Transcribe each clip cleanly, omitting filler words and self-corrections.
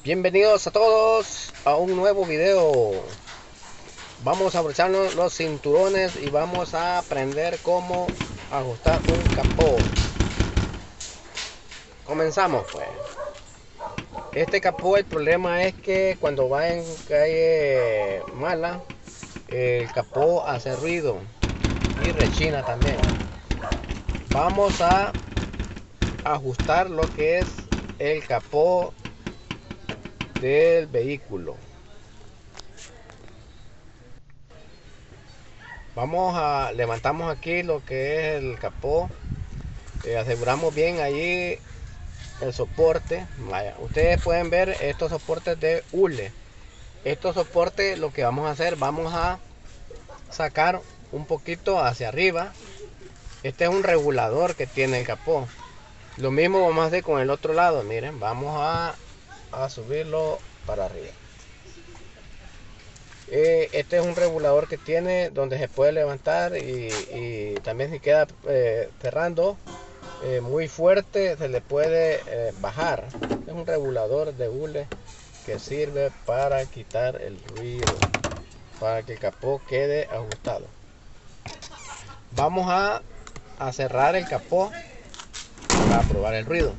Bienvenidos a todos a un nuevo video. Vamos a abrocharnos los cinturones y vamos a aprender cómo ajustar un capó. Comenzamos pues. Este capó, el problema es que cuando va en calle mala, el capó hace ruido y rechina también. Vamos a ajustar lo que es el capó del vehículo. Levantamos aquí lo que es el capó, aseguramos bien allí el soporte. Vaya, ustedes pueden ver estos soportes de hule. Estos soportes, lo que vamos a hacer, vamos a sacar un poquito hacia arriba. Este es un regulador que tiene el capó. Lo mismo vamos a hacer con el otro lado. Miren, vamos a subirlo para arriba. Este es un regulador que tiene donde se puede levantar y también si queda cerrando muy fuerte se le puede bajar. Es un regulador de hule que sirve para quitar el ruido, para que el capó quede ajustado. Vamos a cerrar el capó para probar el ruido.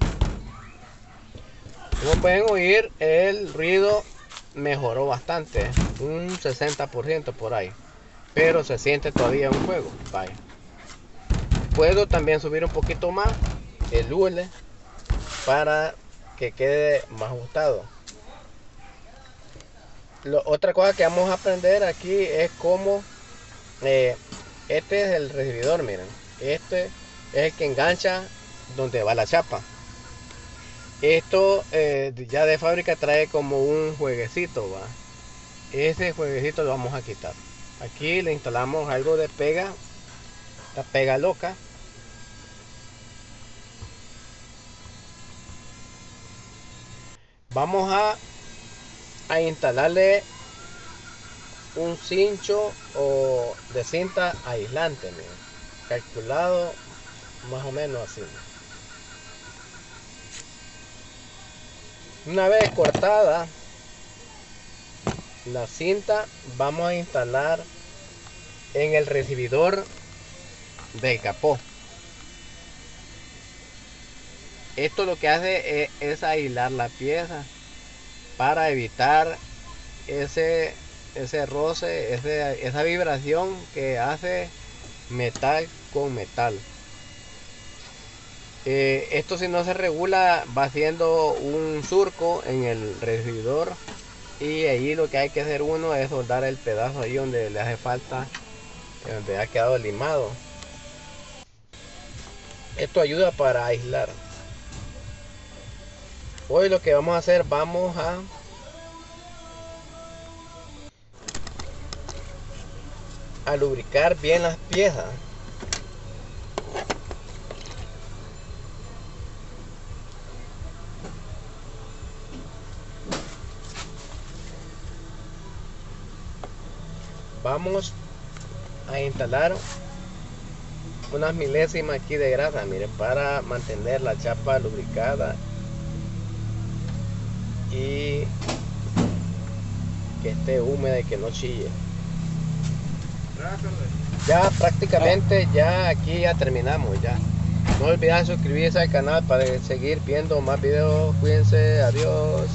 Como pueden oír, el ruido mejoró bastante, un 60% por ahí, pero se siente todavía un juego. Vaya. Puedo también subir un poquito más el hule para que quede más ajustado. Otra cosa que vamos a aprender aquí es cómo este es el recibidor. Miren, este es el que engancha donde va la chapa. Esto ya de fábrica trae como un jueguecito, ¿va? Ese jueguecito lo vamos a quitar. Aquí le instalamos algo de pega, la pega loca. Vamos a instalarle un cincho o de cinta aislante, miren, calculado más o menos así. Una vez cortada la cinta, vamos a instalar en el recibidor del capó. Esto lo que hace es aislar la pieza para evitar ese roce, esa vibración que hace metal con metal. Esto, si no se regula, va haciendo un surco en el recibidor y ahí lo que hay que hacer uno es soldar el pedazo ahí donde le hace falta, donde ha quedado limado. Esto ayuda para aislar. Hoy lo que vamos a hacer, vamos a lubricar bien las piezas. Vamos a instalar unas milésimas aquí de grasa, miren, para mantener la chapa lubricada y que esté húmeda y que no chille. Ya prácticamente ya aquí ya terminamos ya. No olviden suscribirse al canal para seguir viendo más videos. Cuídense, adiós.